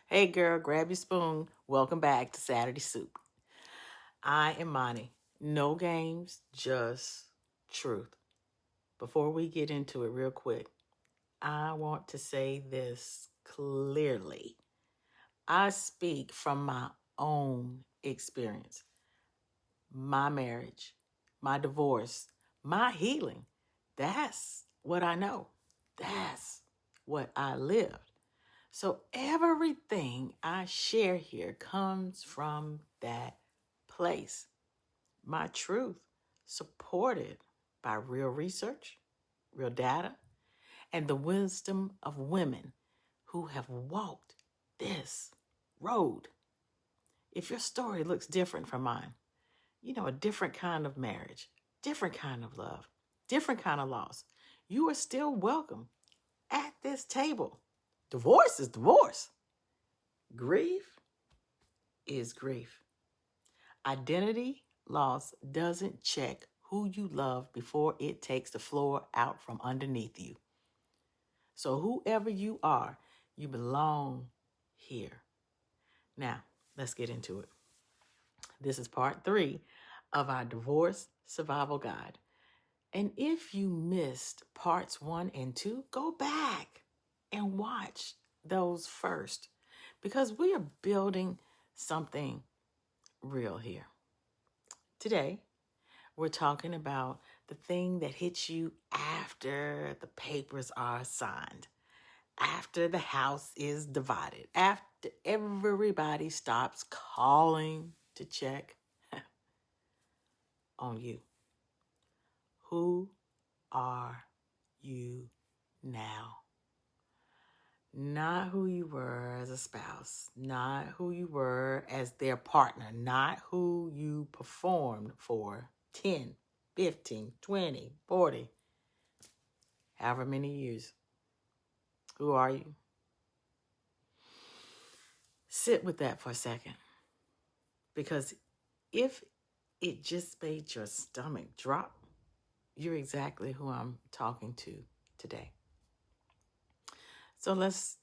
Hey girl, grab your spoon. Welcome back to Saturday Soup. I am Moni. No games, just truth. Before we get into it real quick, I want to say this clearly. I speak from my own experience, my marriage, my divorce, my healing. That's what I know. That's what I lived. So everything I share here comes from that place. My truth, supported by real research, real data, and the wisdom of women who have walked this road. If your story looks different from mine, a different kind of marriage, different kind of love, different kind of loss, you are still welcome at this table. Divorce is divorce. Grief is grief. Identity loss doesn't check who you love before it takes the floor out from underneath you. So, whoever you are, you belong here. Now, let's get into it. This is part 3 of our divorce survival guide. And if you missed parts 1 and 2, go back and watch those first because we are building something real here. Today, we're talking about the thing that hits you after the papers are signed, after the house is divided, after everybody stops calling to check on you. Who are you now? Not who you were as a spouse, not who you were as their partner, not who you performed for 10, 15, 20, 40, however many years. Who are you? Sit with that for a second. Because if it just made your stomach drop, you're exactly who I'm talking to today. So let's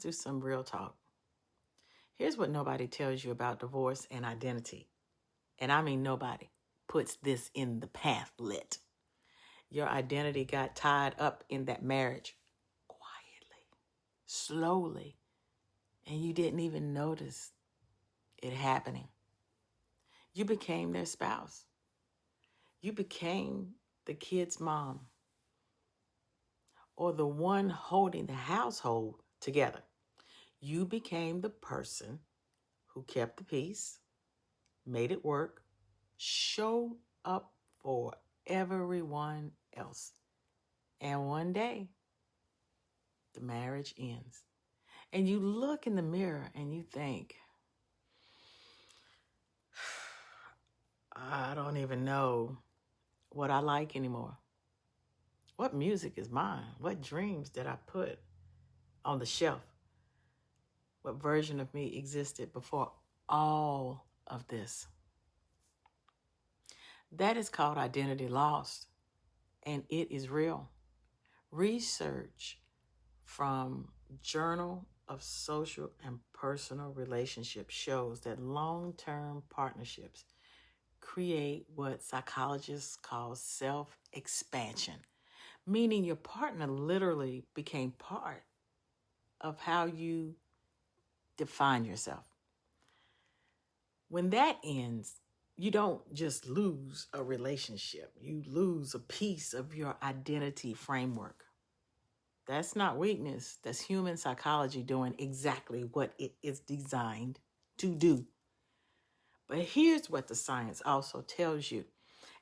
do some real talk. Here's what nobody tells you about divorce and identity. And I mean nobody puts this in the pamphlet. Your identity got tied up in that marriage quietly, slowly, and you didn't even notice it happening. You became their spouse. You became the kid's mom or the one holding the household together. You became the person who kept the peace, made it work, showed up for everyone else. And one day, the marriage ends. And you look in the mirror and you think, I don't even know what I like anymore. What music is mine? What dreams did I put on the shelf? What version of me existed before all of this? That is called identity lost, and it is real. Research from Journal of Social and Personal Relationships shows that long-term partnerships create what psychologists call self-expansion, meaning your partner literally became part of how you define yourself. When that ends, you don't just lose a relationship, you lose a piece of your identity framework. That's not weakness, that's human psychology doing exactly what it is designed to do. But here's what the science also tells you,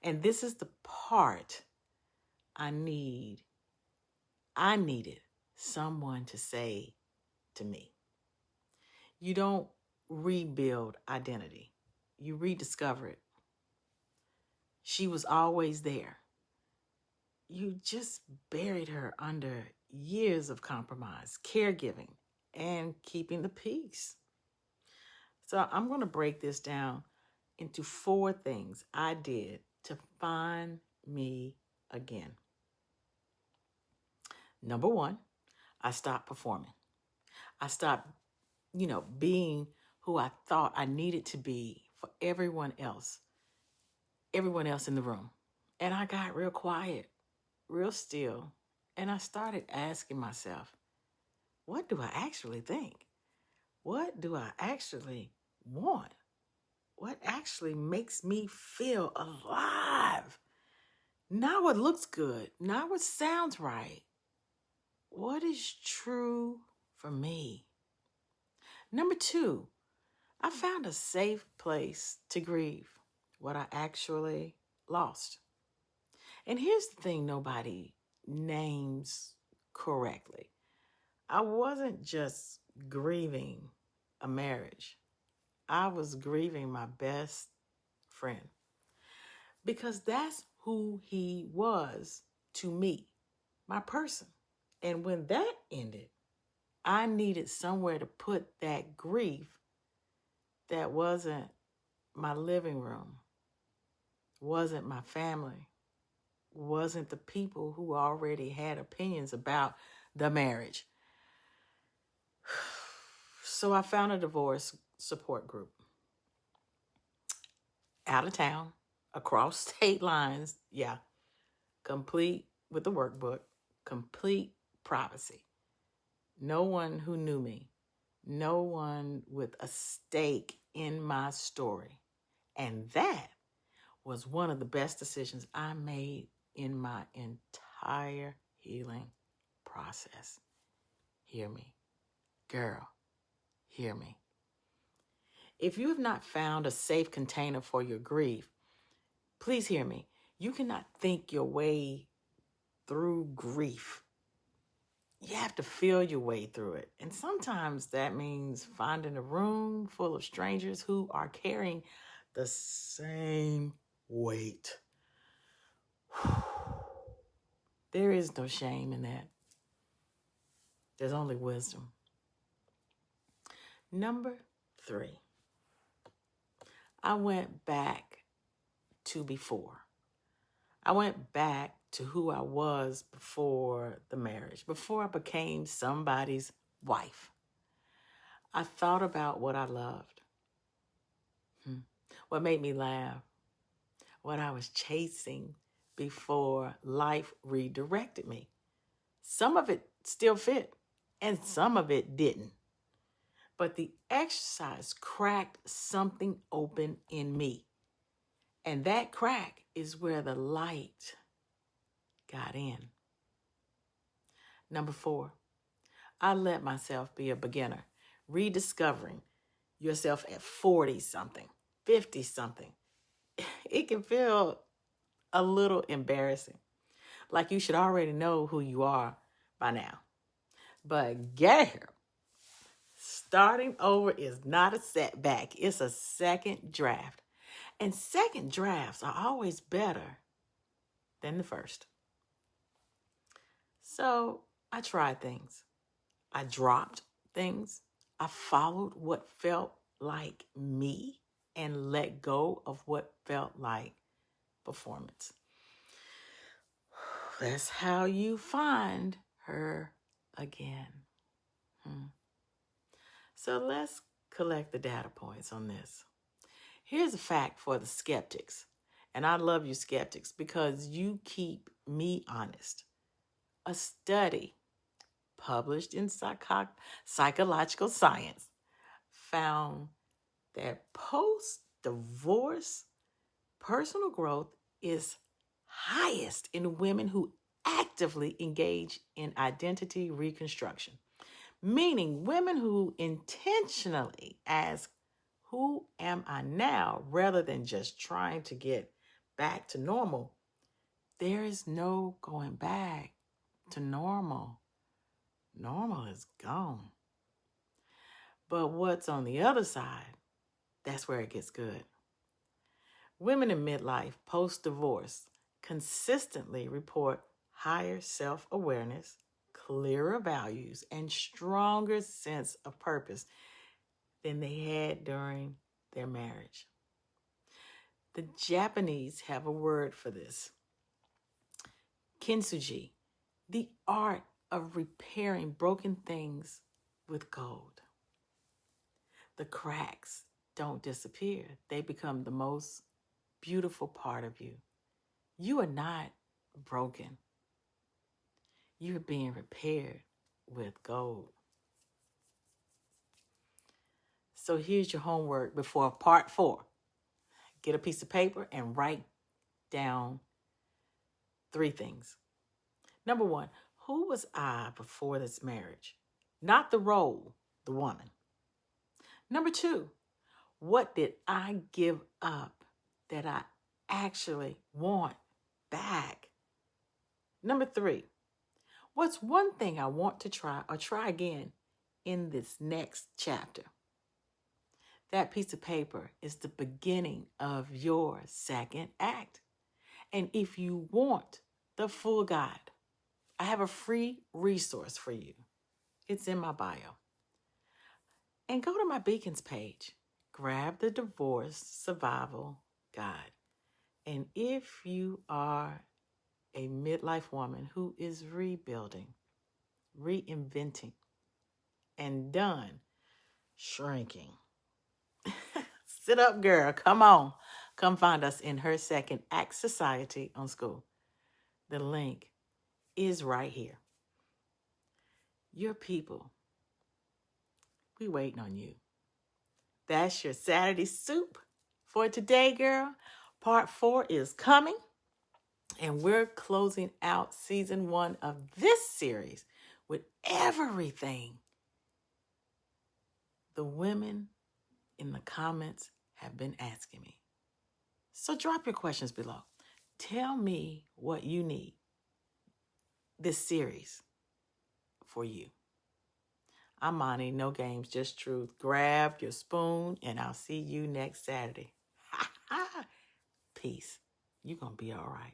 and this is the part I needed someone to say to me. You don't rebuild identity, you rediscover it. She was always there. You just buried her under years of compromise, caregiving, and keeping the peace. So I'm going to break this down into 4 things I did to find me again. Number 1, I stopped performing. I stopped, being who I thought I needed to be for everyone else in the room. And I got real quiet, real still, and I started asking myself, what do I actually think? What do I actually want? What actually makes me feel alive? Not what looks good, not what sounds right. What is true for me? Number two, I found a safe place to grieve what I actually lost. And here's the thing nobody names correctly. I wasn't just grieving a marriage, I was grieving my best friend because that's who he was to me, my person. And when that ended, I needed somewhere to put that grief that wasn't my living room, wasn't my family, wasn't the people who already had opinions about the marriage. So I found a divorce support group out of town, across state lines. Yeah, complete with the workbook, complete privacy. No one who knew me, no one with a stake in my story. And that was one of the best decisions I made in my entire healing process. Hear me. Girl, hear me. If you have not found a safe container for your grief, please hear me. You cannot think your way through grief. You have to feel your way through it. And sometimes that means finding a room full of strangers who are carrying the same weight. There is no shame in that. There's only wisdom. Number three, I went back to before. I went back to who I was before the marriage, before I became somebody's wife. I thought about what I loved, what made me laugh, what I was chasing before life redirected me. Some of it still fit, and some of it didn't. But the exercise cracked something open in me. And that crack is where the light got in. Number four, I let myself be a beginner, rediscovering yourself at 40 something, 50 something. It can feel a little embarrassing, like you should already know who you are by now. But girl, starting over is not a setback, it's a second draft. And second drafts are always better than the first. So I tried things. I dropped things. I followed what felt like me and let go of what felt like performance. That's how you find her again. So let's collect the data points on this. Here's a fact for the skeptics. And I love you skeptics because you keep me honest. A study published in Psychological Science found that post-divorce personal growth is highest in women who actively engage in identity reconstruction, meaning women who intentionally ask, who am I now, rather than just trying to get back to normal. There is no going back to normal. Normal is gone. But what's on the other side, that's where it gets good. Women in midlife, post-divorce, consistently report higher self-awareness, clearer values, and stronger sense of purpose than they had during their marriage. The Japanese have a word for this. Kintsugi, the art of repairing broken things with gold. the cracks don't disappear. They become the most beautiful part of you. You are not broken. You're being repaired with gold. So here's your homework before part 4. Get a piece of paper and write down 3 things. Number 1, who was I before this marriage? Not the role, the woman. Number 2, what did I give up that I actually want back? Number 3, what's one thing I want to try or try again in this next chapter? That piece of paper is the beginning of your second act. And if you want the full guide, I have a free resource for you. It's in my bio. And go to my Beacons page. Grab the Divorce Survival Guide. And if you are a midlife woman who is rebuilding, reinventing, and done shrinking, sit up, girl. Come on. Come find us in her second act society on school. The link is right here. Your people, we waiting on you. That's your Saturday soup for today, girl. Part 4 is coming. And we're closing out season 1 of this series with everything the women in the comments have been asking me. So drop your questions below. Tell me what you need this series for you. I'm Moni, no games, just truth. Grab your spoon and I'll see you next Saturday. Peace. You're going to be all right.